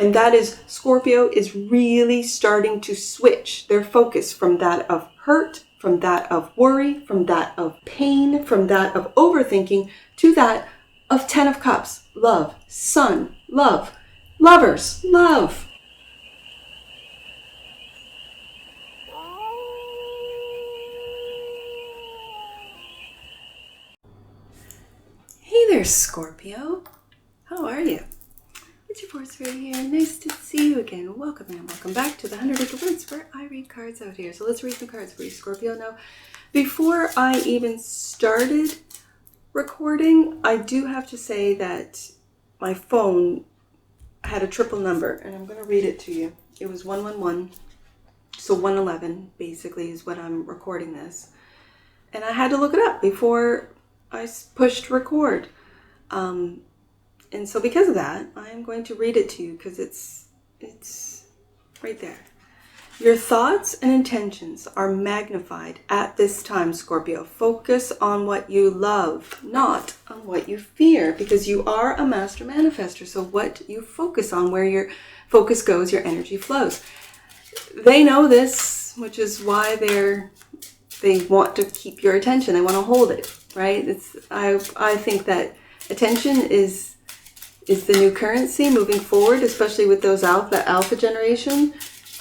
And that is, Scorpio is really starting to switch their focus from that of hurt, from that of worry, from that of pain, from that of overthinking, to that of 10 of Cups, love, sun, love, lovers, love. Hey there, Scorpio. How are you? It's your Force Fairy here. Nice to see you again. Welcome and welcome back to the 100 Acre Woods, where I read cards out here. So let's read some cards for you, Scorpio. Now, before I even started recording, I do have to say that my phone had a triple number, and I'm going to read it to you. It was 111, so 111 basically is what I'm recording this. And I had to look it up before I pushed record. And so because of that, I am going to read it to you because it's right there. Your thoughts and intentions are magnified at this time, Scorpio. Focus on what you love, not on what you fear, because you are a master manifester. So what you focus on, where your focus goes, your energy flows. They know this, which is why they want to keep your attention. They want to hold it, right? I think that attention is the new currency moving forward, especially with those alpha generation.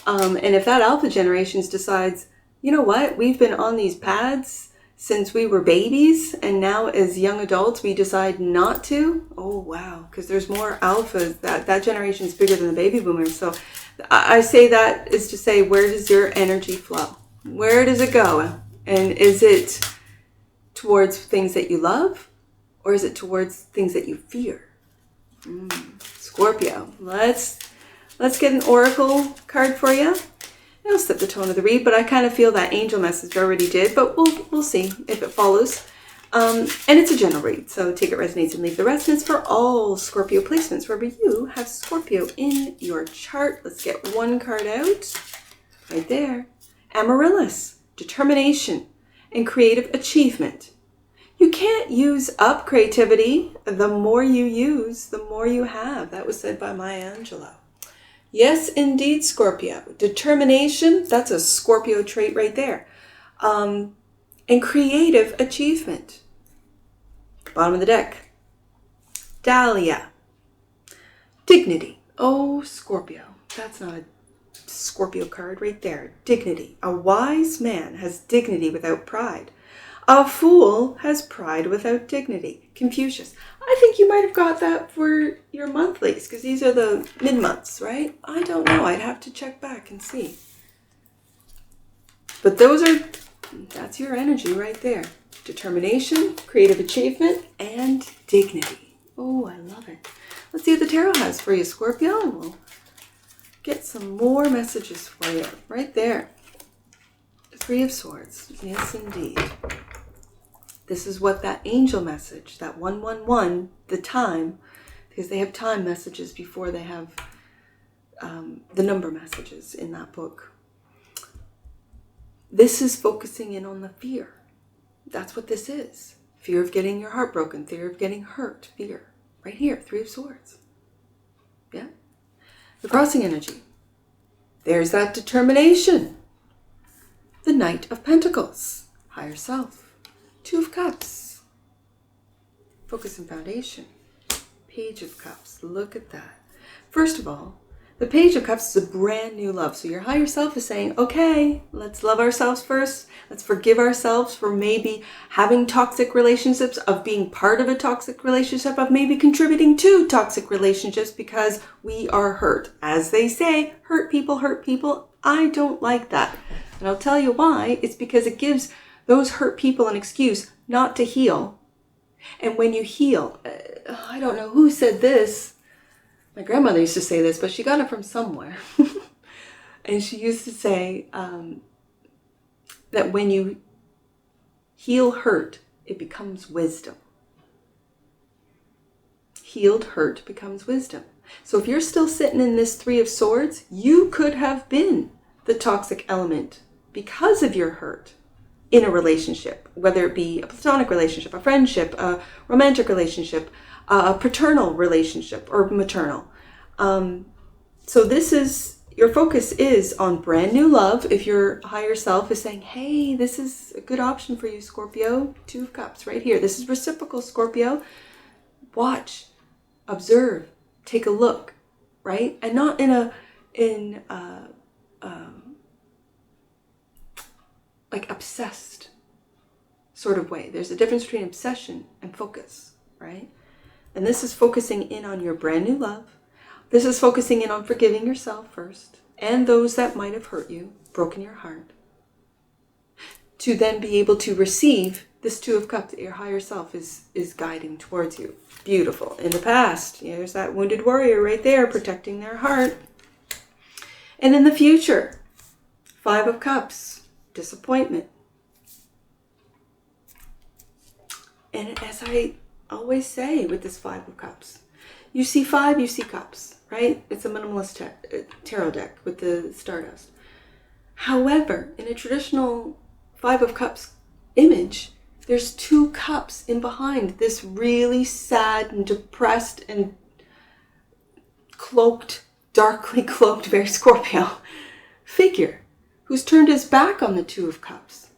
And if that alpha generations decides, you know what, we've been on these paths since we were babies, and now as young adults we decide not to, oh wow, because there's more alphas. That generation is bigger than the baby boomers. So I say that is to say, where does your energy flow? Where does it go? And is it towards things that you love, or is it towards things that you fear? Scorpio, let's get an oracle card for you. It'll set the tone of the read, but I kind of feel that angel message already did, but we'll see if it follows. And it's a general read, so take it resonates and leave the rest. And it's for all Scorpio placements wherever you have Scorpio in your chart. Let's get one card out right there. Amaryllis, determination and creative achievement. You can't use up creativity. The more you use, the more you have. That was said by Maya Angelou. Yes, indeed, Scorpio. Determination, that's a Scorpio trait right there. And creative achievement. Bottom of the deck. Dahlia. Dignity. Oh, Scorpio. That's not a Scorpio card right there. Dignity. A wise man has dignity without pride. A fool has pride without dignity. Confucius. I think you might have got that for your monthlies, because these are the mid-months, right? I don't know. I'd have to check back and see. But that's your energy right there. Determination, creative achievement, and dignity. Oh, I love it. Let's see what the tarot has for you, Scorpio, and we'll get some more messages for you right there. The Three of Swords. Yes, indeed. This is what that angel message, that 111, the time, because they have time messages before they have the number messages in that book. This is focusing in on the fear. That's what this is. Fear of getting your heart broken, fear of getting hurt, fear. Right here, Three of Swords. Yeah? The crossing energy. There's that determination. The Knight of Pentacles, higher self. Two of Cups, focus and foundation. Page of Cups, look at that. First of all, the Page of Cups is a brand new love. So your higher self is saying, okay, let's love ourselves first. Let's forgive ourselves for maybe having toxic relationships, of being part of a toxic relationship, of maybe contributing to toxic relationships because we are hurt. As they say, hurt people hurt people. I don't like that. And I'll tell you why. It's because it gives those hurt people an excuse not to heal. And when you heal, I don't know who said this. My grandmother used to say this, but she got it from somewhere. And she used to say that when you heal hurt, it becomes wisdom. Healed hurt becomes wisdom. So if you're still sitting in this Three of Swords, you could have been the toxic element because of your hurt in a relationship, whether it be a platonic relationship, a friendship, a romantic relationship, a paternal relationship, or maternal. So this is, your focus is on brand new love. If your higher self is saying, hey, this is a good option for you, Scorpio. Two of Cups right here. This is reciprocal, Scorpio. Watch, observe, take a look, right? And not in like obsessed sort of way. There's a difference between obsession and focus, right? And this is focusing in on your brand new love. This is focusing in on forgiving yourself first and those that might have hurt you, broken your heart, to then be able to receive this Two of Cups that your higher self is guiding towards you. Beautiful. In the past, there's that wounded warrior right there protecting their heart. And in the future, Five of Cups, disappointment. And as I always say with this Five of Cups, you see five, you see cups, right? It's a minimalist tarot deck with the Stardust. However, in a traditional Five of Cups image, there's two cups in behind this really sad and depressed and cloaked, darkly cloaked, very Scorpio figure who's turned his back on the Two of Cups.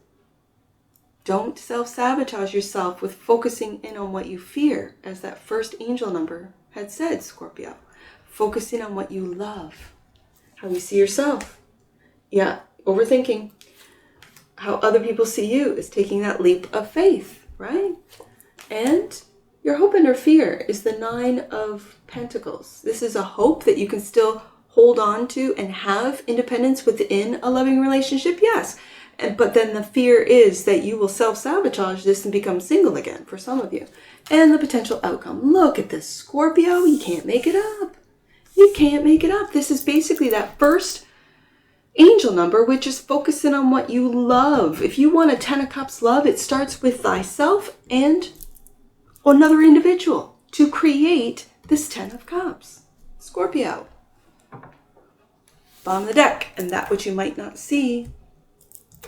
Don't self-sabotage yourself with focusing in on what you fear, as that first angel number had said, Scorpio. Focusing on what you love, how you see yourself. Yeah, overthinking. How other people see you is taking that leap of faith, right? And your hope and your fear is the Nine of Pentacles. This is a hope that you can still hold on to and have independence within a loving relationship, yes. But then the fear is that you will self-sabotage this and become single again for some of you. And the potential outcome. Look at this, Scorpio. You can't make it up. You can't make it up. This is basically that first angel number, which is focusing on what you love. If you want a Ten of Cups love, it starts with thyself and another individual to create this Ten of Cups. Scorpio. Bottom of the deck. And that which you might not see.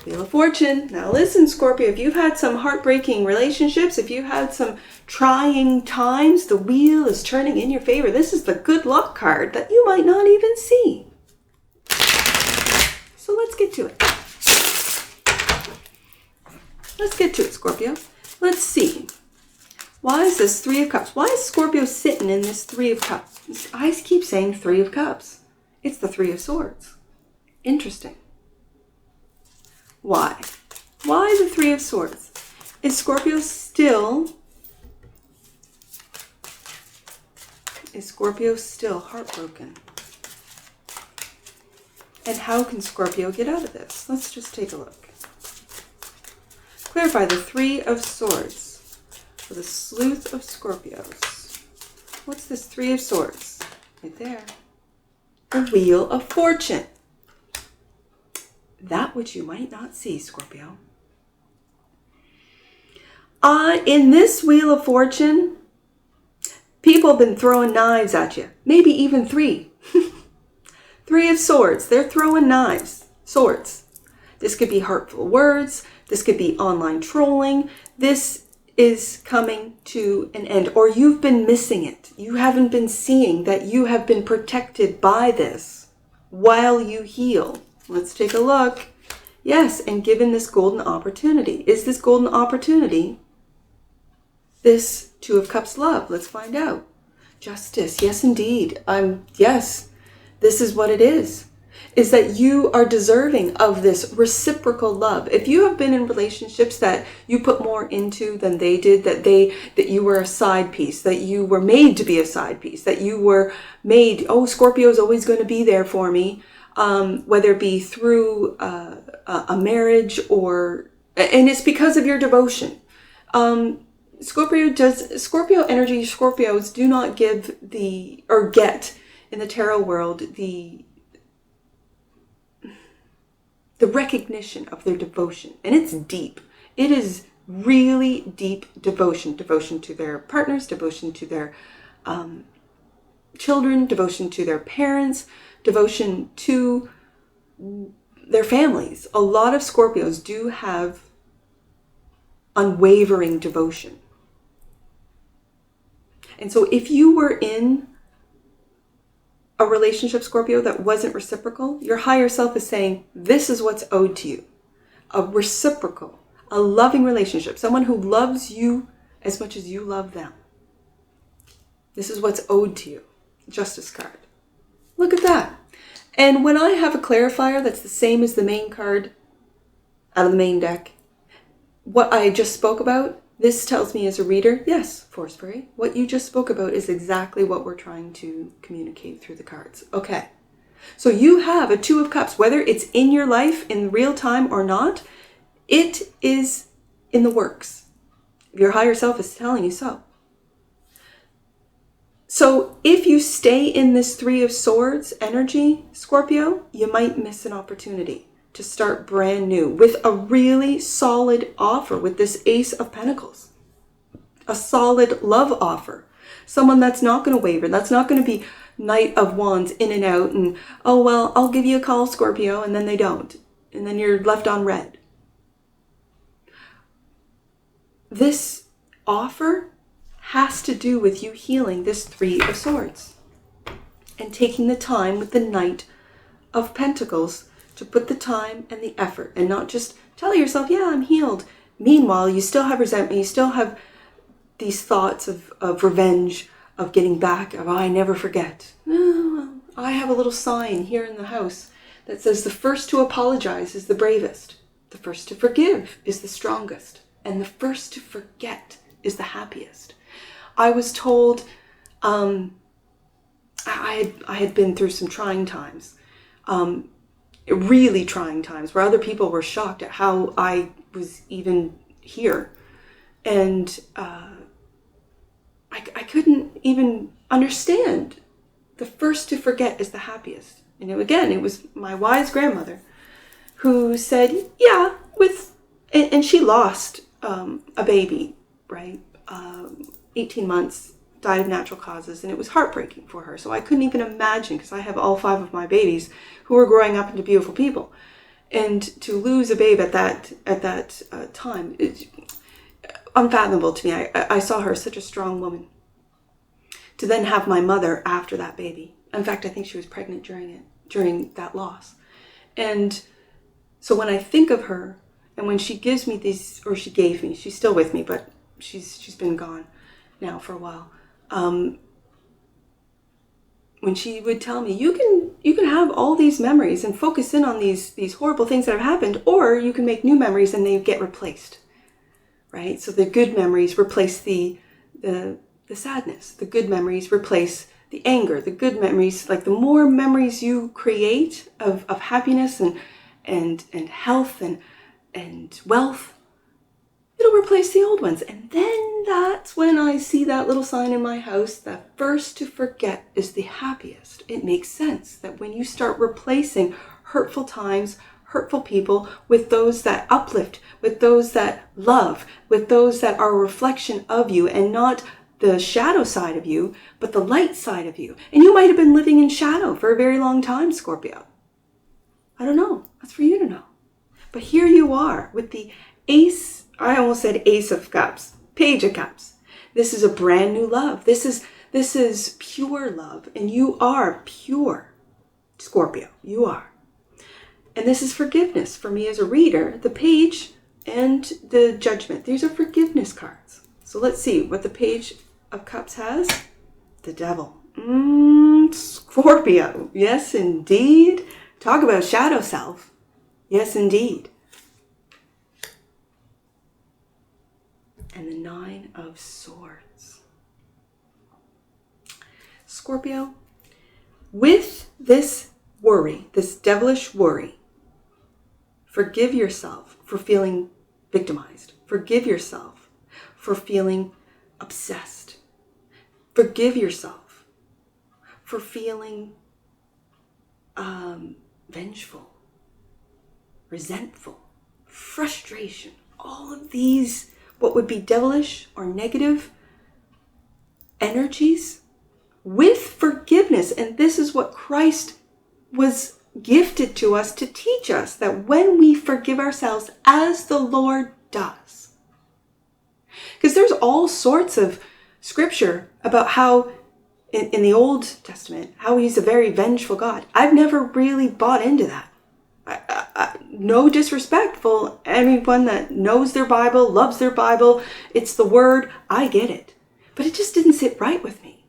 Wheel of Fortune. Now listen, Scorpio, if you've had some heartbreaking relationships, if you've had some trying times, the wheel is turning in your favor. This is the good luck card that you might not even see. So let's get to it. Let's get to it, Scorpio. Let's see. Why is this Three of Cups? Why is Scorpio sitting in this Three of Cups? I keep saying Three of Cups. It's the Three of Swords. Interesting. Why? Why the Three of Swords? Is Scorpio still heartbroken? And how can Scorpio get out of this? Let's just take a look. Clarify the Three of Swords for the Sleuth of Scorpios. What's this Three of Swords? Right there. The Wheel of Fortune. That which you might not see, Scorpio. In this Wheel of Fortune, people have been throwing knives at you. Maybe even three. Three of Swords. They're throwing knives. Swords. This could be hurtful words. This could be online trolling. This is coming to an end. Or you've been missing it. You haven't been seeing that you have been protected by this while you heal. Let's take a look. Yes, and given this golden opportunity. Is this golden opportunity this Two of Cups love? Let's find out. Justice. Yes, indeed. Yes, this is what it is. Is that you are deserving of this reciprocal love. If you have been in relationships that you put more into than they did, that you were a side piece, that you were made to be a side piece, that you were made, oh, Scorpio's always going to be there for me. Whether it be through a marriage and it's because of your devotion. Scorpio energy, Scorpios do not give get in the tarot world the recognition of their devotion. And it's deep. It is really deep devotion. Devotion to their partners, devotion to their children, devotion to their parents, devotion to their families. A lot of Scorpios do have unwavering devotion. And so if you were in a relationship, Scorpio, that wasn't reciprocal, your higher self is saying, this is what's owed to you. A reciprocal, a loving relationship, someone who loves you as much as you love them. This is what's owed to you. Justice card. Look at that. And when I have a clarifier that's the same as the main card out of the main deck, what I just spoke about, this tells me as a reader, yes, Force Fairy, what you just spoke about is exactly what we're trying to communicate through the cards. Okay. So you have a Two of Cups, whether it's in your life in real time or not, it is in the works. Your higher self is telling you so. So if you stay in this Three of Swords energy, Scorpio, you might miss an opportunity to start brand new with a really solid offer with this Ace of Pentacles. A solid love offer. Someone that's not going to waver. That's not going to be Knight of Wands in and out and, oh, well, I'll give you a call, Scorpio, and then they don't. And then you're left on red. This offer has to do with you healing this Three of Swords and taking the time with the Knight of Pentacles to put the time and the effort and not just tell yourself, yeah, I'm healed. Meanwhile, you still have resentment. You still have these thoughts of revenge, of getting back, of I never forget. No, I have a little sign here in the house that says the first to apologize is the bravest. The first to forgive is the strongest. And the first to forget is the happiest. I was told, I had been through some trying times. Really trying times where other people were shocked at how I was even here. And I couldn't even understand. The first to forget is the happiest. And it was my wise grandmother who said, yeah, and she lost a baby, right? 18 months, died of natural causes, and it was heartbreaking for her. So I couldn't even imagine, because I have all 5 of my babies who are growing up into beautiful people, and to lose a babe at that time, it's unfathomable to me. I saw her as such a strong woman. To then have my mother after that baby. In fact, I think she was pregnant during that loss. And so when I think of her, and when she gives me these, or she gave me, she's still with me, but she's been gone now for a while. When she would tell me, you can have all these memories and focus in on these horrible things that have happened, or you can make new memories and they get replaced, right? So the good memories replace the sadness. The good memories replace the anger. The good memories, like the more memories you create of happiness and health and wealth, it'll replace the old ones. And then that's when I see that little sign in my house, that first to forget is the happiest. It makes sense that when you start replacing hurtful times, hurtful people with those that uplift, with those that love, with those that are a reflection of you and not the shadow side of you, but the light side of you. And you might have been living in shadow for a very long time, Scorpio. I don't know. That's for you to know. But here you are with the Ace, I almost said Ace of Cups, Page of Cups. This is a brand new love. This is pure love. And you are pure, Scorpio. You are. And this is forgiveness for me as a reader. The Page and the Judgment. These are forgiveness cards. So let's see what the Page of Cups has. The Devil. Scorpio. Yes, indeed. Talk about shadow self. Yes, indeed. And the Nine of Swords. Scorpio, with this worry, this devilish worry, forgive yourself for feeling victimized. Forgive yourself for feeling obsessed. Forgive yourself for feeling vengeful, resentful, frustration. All of these, what would be devilish or negative energies, with forgiveness. And this is what Christ was gifted to us to teach us, that when we forgive ourselves as the Lord does. Because there's all sorts of scripture about how in the Old Testament, how he's a very vengeful God. I've never really bought into that. No disrespectful, anyone that knows their Bible, loves their Bible, it's the word, I get it. But it just didn't sit right with me.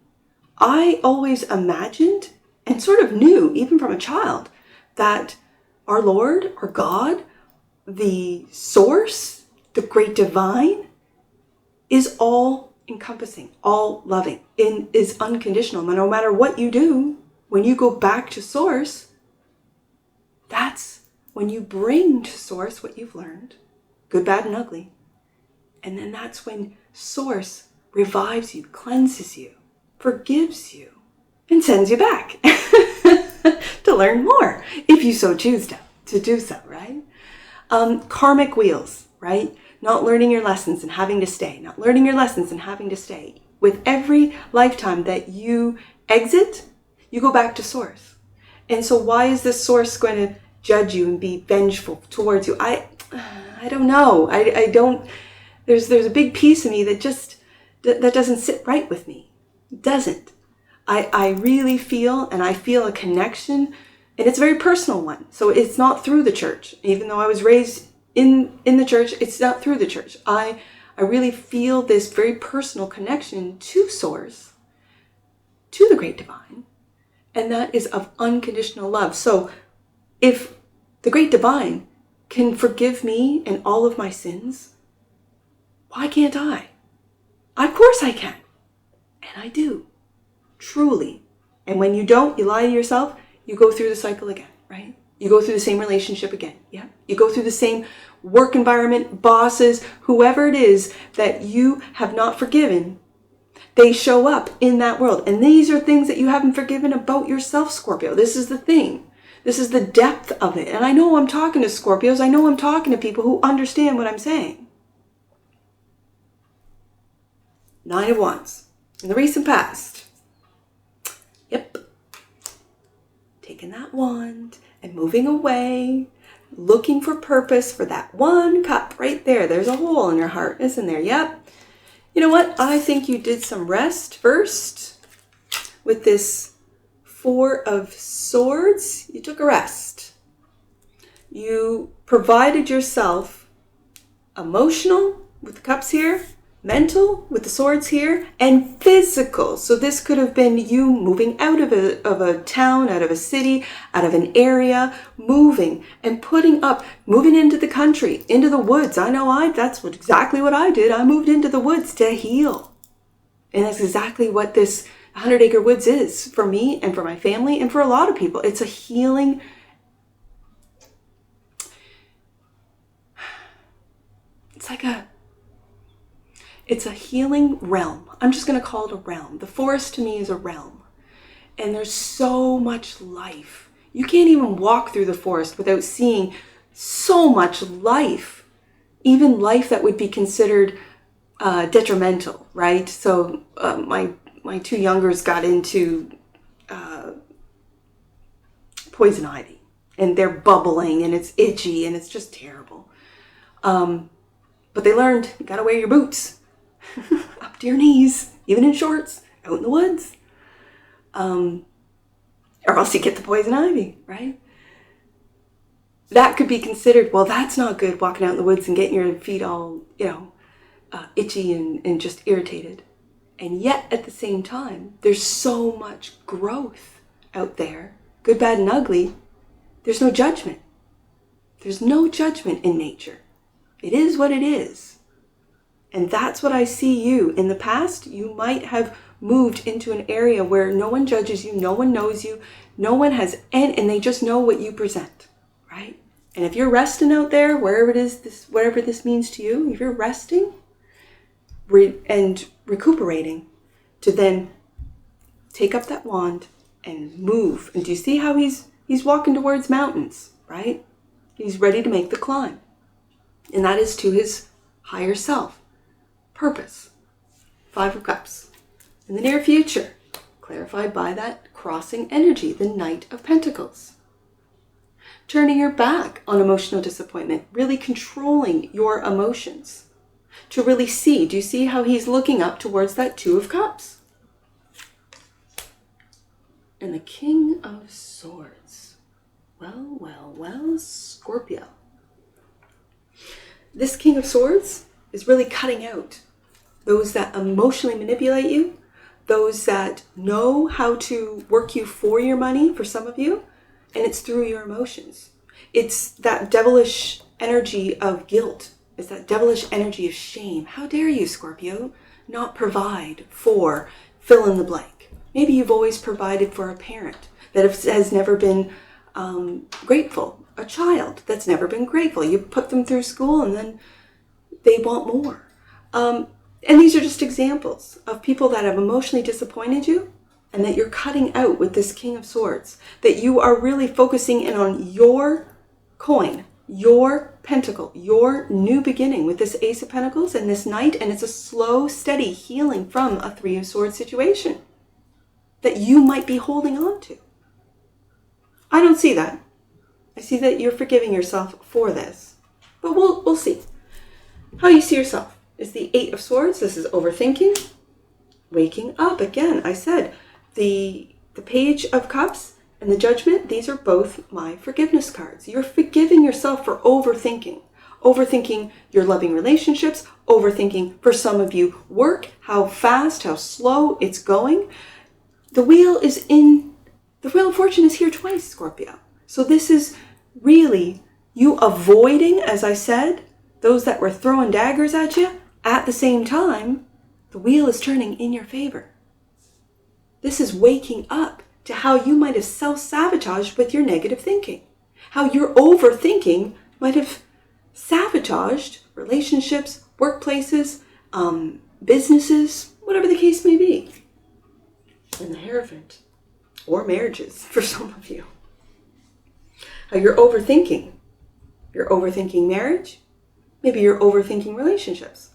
I always imagined and sort of knew, even from a child, that our Lord, our God, the source, the great divine, is all encompassing, all loving, and is unconditional. No matter what you do, when you go back to source, that's when you bring to source what you've learned, good, bad, and ugly. And then that's when source revives you, cleanses you, forgives you, and sends you back to learn more, if you so choose to do so, right? Karmic wheels, right? Not learning your lessons and having to stay, not learning your lessons and having to stay. With every lifetime that you exit, you go back to source. And so why is this source going to judge you and be vengeful towards you? I don't know. I don't, there's a big piece of me that just, that doesn't sit right with me. It doesn't. I really feel, and I feel a connection, and it's a very personal one. So it's not through the church. Even though I was raised in the church, it's not through the church. I really feel this very personal connection to source, to the great divine, and that is of unconditional love. So if the great divine can forgive me and all of my sins, why can't I? Of course I can. And I do. Truly. And when you don't, you lie to yourself, you go through the cycle again, right? You go through the same relationship again. Yeah. You go through the same work environment, bosses, whoever it is that you have not forgiven. They show up in that world. And these are things that you haven't forgiven about yourself, Scorpio. This is the thing. This is the depth of it. And I know I'm talking to Scorpios. I know I'm talking to people who understand what I'm saying. 9 of Wands. In the recent past. Yep. Taking that wand and moving away. Looking for purpose for that one cup right there. There's a hole in your heart, isn't there? Yep. You know what? I think you did some rest first with this 4 of Swords. You took a rest. You provided yourself emotional with the cups here, mental with the swords here, and physical. So this could have been you moving out of a town, out of a city, out of an area, moving and moving into the country, into the woods. I know that's exactly what I did. I moved into the woods to heal. And that's exactly what this 100-acre woods is for me and for my family and for a lot of people. It's a healing. It's a healing realm. I'm just going to call it a realm. The forest to me is a realm. And there's so much life. You can't even walk through the forest without seeing so much life. Even life that would be considered detrimental, right? So my 2 youngers got into poison ivy. And they're bubbling and it's itchy and it's just terrible. But they learned, you got to wear your boots. Up to your knees, even in shorts, out in the woods. Or else you get the poison ivy, right? That could be considered, well, that's not good, walking out in the woods and getting your feet all, itchy and just irritated. And yet, at the same time, there's so much growth out there, good, bad, and ugly. There's no judgment. There's no judgment in nature. It is what it is. And that's what I see you. In the past, you might have moved into an area where no one judges you, no one knows you, no one has, and they just know what you present, right? And if you're resting out there, wherever it is, whatever this means to you, if you're resting and recuperating, to then take up that wand and move. And do you see how he's walking towards mountains, right? He's ready to make the climb. And that is to his higher self. Purpose. 5 of Cups. In the near future, clarified by that crossing energy, the Knight of Pentacles. Turning your back on emotional disappointment, really controlling your emotions. To really see, do you see how he's looking up towards that 2 of Cups? and the King of Swords. Well, well, well, Scorpio. This King of Swords is really cutting out those that emotionally manipulate you, those that know how to work you for your money, for some of you, and it's through your emotions. It's that devilish energy of guilt. It's that devilish energy of shame. How dare you, Scorpio, not provide for fill in the blank. Maybe you've always provided for a parent that has never been grateful, a child that's never been grateful. You put them through school and then they want more. And these are just examples of people that have emotionally disappointed you and that you're cutting out with this King of Swords, that you are really focusing in on your coin, your pentacle, your new beginning with this Ace of Pentacles and this Knight, and it's a slow, steady healing from a Three of Swords situation that you might be holding on to. I don't see that. I see that you're forgiving yourself for this, but we'll see. How you see yourself is the Eight of Swords. This is overthinking, waking up. Again, I said the Page of Cups and the Judgment, these are both my forgiveness cards. You're forgiving yourself for overthinking. Overthinking your loving relationships, overthinking, for some of you, work, how fast, how slow it's going. The Wheel of Fortune is here twice, Scorpio. So this is really you avoiding, as I said, those that were throwing daggers at you. At the same time, the wheel is turning in your favor. This is waking up to how you might have self-sabotaged with your negative thinking. How your overthinking might have sabotaged relationships, workplaces, businesses, whatever the case may be. And the Hierophant, or marriages for some of you. How you're overthinking. You're overthinking marriage. Maybe you're overthinking relationships.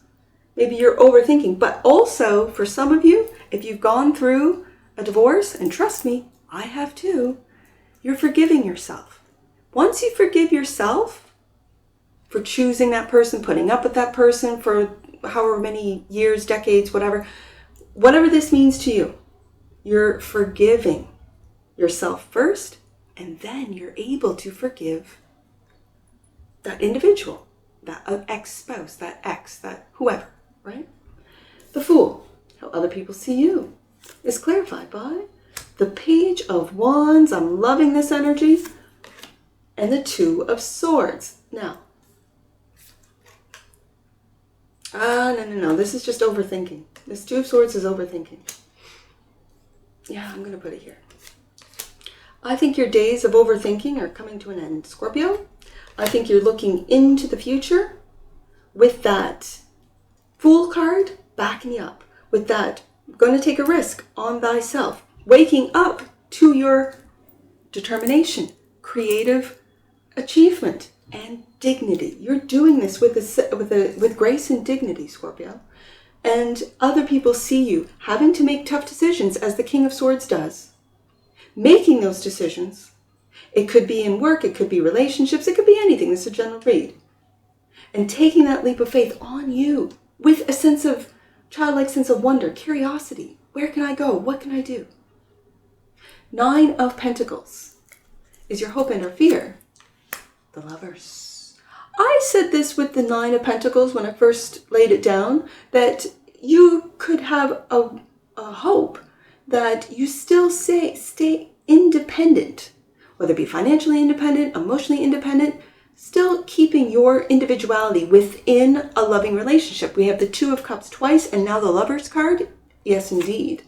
Maybe you're overthinking. But also, for some of you, if you've gone through a divorce, and trust me, I have too, you're forgiving yourself. Once you forgive yourself for choosing that person, putting up with that person for however many years, decades, whatever this means to you, you're forgiving yourself first, and then you're able to forgive that individual, that ex-spouse, that ex, that whoever, right? The Fool, how other people see you, is clarified by the Page of Wands. I'm loving this energy. And the Two of Swords. Now, no. This is just overthinking. This Two of Swords is overthinking. Yeah, I'm going to put it here. I think your days of overthinking are coming to an end, Scorpio. I think you're looking into the future with that Fool card backing you up. With that, going to take a risk on thyself. Waking up to your determination, creative achievement, and dignity. You're doing this with grace and dignity, Scorpio. And other people see you having to make tough decisions, as the King of Swords does. Making those decisions. It could be in work, it could be relationships, it could be anything. This is a general read. And taking that leap of faith on you with a childlike sense of wonder, curiosity. Where can I go? What can I do? Nine of Pentacles. Is your hope and or fear? The Lovers. I said this with the Nine of Pentacles when I first laid it down, that you could have a hope that you still stay independent, whether it be financially independent, emotionally independent, still keeping your individuality within a loving relationship. We have the Two of Cups twice, and now the Lovers card. Yes, indeed.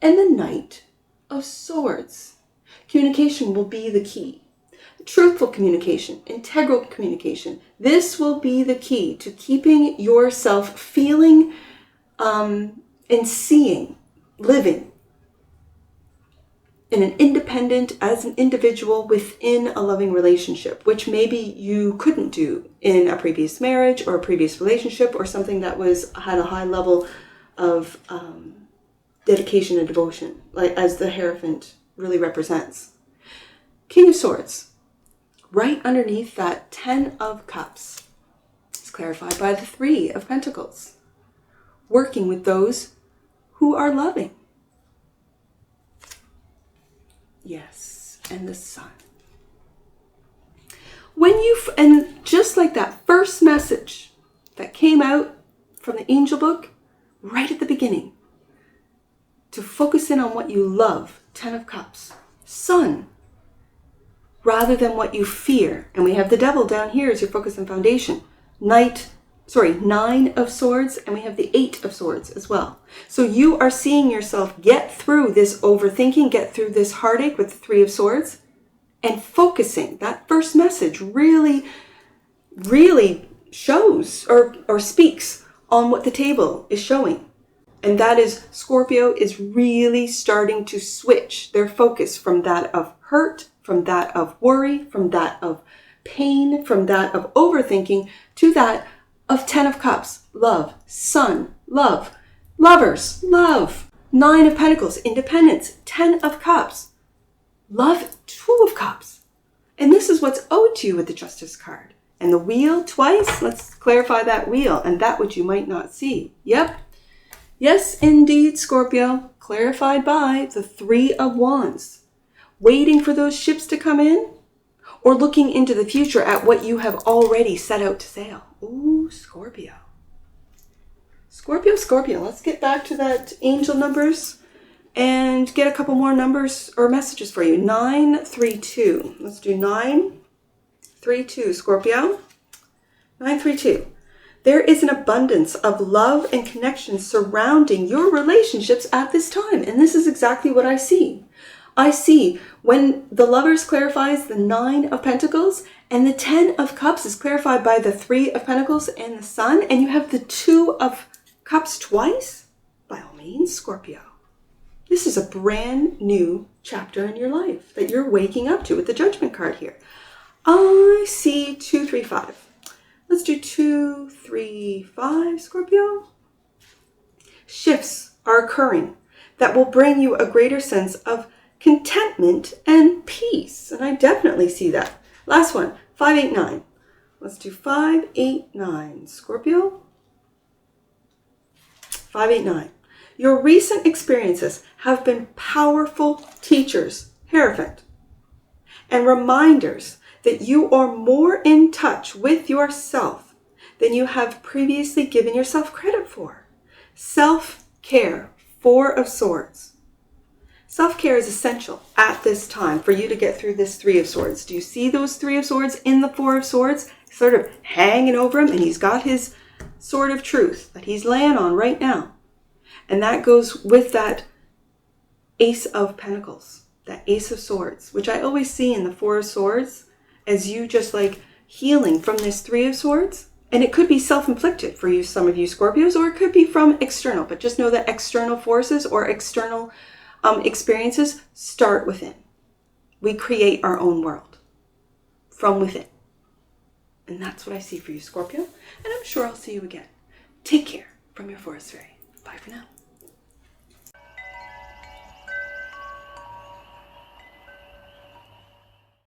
And the Knight of Swords. Communication will be the key. Truthful communication, integral communication. This will be the key to keeping yourself feeling and seeing, living in an independent, as an individual within a loving relationship, which maybe you couldn't do in a previous marriage or a previous relationship, or something that had a high level of dedication and devotion, like as the Hierophant really represents. King of Swords, right underneath that Ten of Cups, is clarified by the Three of Pentacles. Working with those who are loving. Yes, and the sun. And just like that first message that came out from the angel book right at the beginning, to focus in on what you love, 10 of Cups, sun, rather than what you fear. And we have the devil down here as your focus and foundation. 9 of Swords, and we have the 8 of Swords as well. So you are seeing yourself get through this overthinking, get through this heartache with the 3 of Swords, and focusing. That first message really, really shows or speaks on what the table is showing. And that is Scorpio is really starting to switch their focus from that of hurt, from that of worry, from that of pain, from that of overthinking, to that of 10 of Cups, love, sun, love, lovers, love, 9 of Pentacles, independence, 10 of Cups, love, 2 of Cups. And this is what's owed to you with the Justice card. And the wheel twice, let's clarify that wheel and that which you might not see. Yep. Yes, indeed, Scorpio, clarified by the 3 of Wands. Waiting for those ships to come in, or looking into the future at what you have already set out to sail. Ooh, Scorpio. Scorpio, let's get back to that angel numbers and get a couple more numbers or messages for you. 932. Let's do 932, Scorpio. 932. There is an abundance of love and connection surrounding your relationships at this time. And this is exactly what I see. I see when the Lovers clarifies the 9 of Pentacles and the 10 of Cups is clarified by the 3 of Pentacles and the Sun, and you have the 2 of Cups twice, by all means, Scorpio. This is a brand new chapter in your life that you're waking up to with the Judgment card here. I see 2, 3, 5. Let's do 2, 3, 5, Scorpio. Shifts are occurring that will bring you a greater sense of contentment and peace. And I definitely see that. Last one, 5, 8, 9. Let's do 5, 8, 9. Scorpio. 5, 8, 9. Your recent experiences have been powerful teachers, Hierophant, and reminders that you are more in touch with yourself than you have previously given yourself credit for. Self-care, 4 of Swords. Self-care is essential at this time for you to get through this 3 of Swords. Do you see those 3 of Swords in the 4 of Swords? Sort of hanging over him, and he's got his sword of truth that he's laying on right now. And that goes with that Ace of Pentacles, that Ace of Swords, which I always see in the 4 of Swords as you just like healing from this 3 of Swords. And it could be self-inflicted for you, some of you Scorpios, or it could be from external. But just know that external forces or external experiences start within. We create our own world from within. And that's what I see for you, Scorpio. And I'm sure I'll see you again. Take care from your Forest Fairy. Bye for now.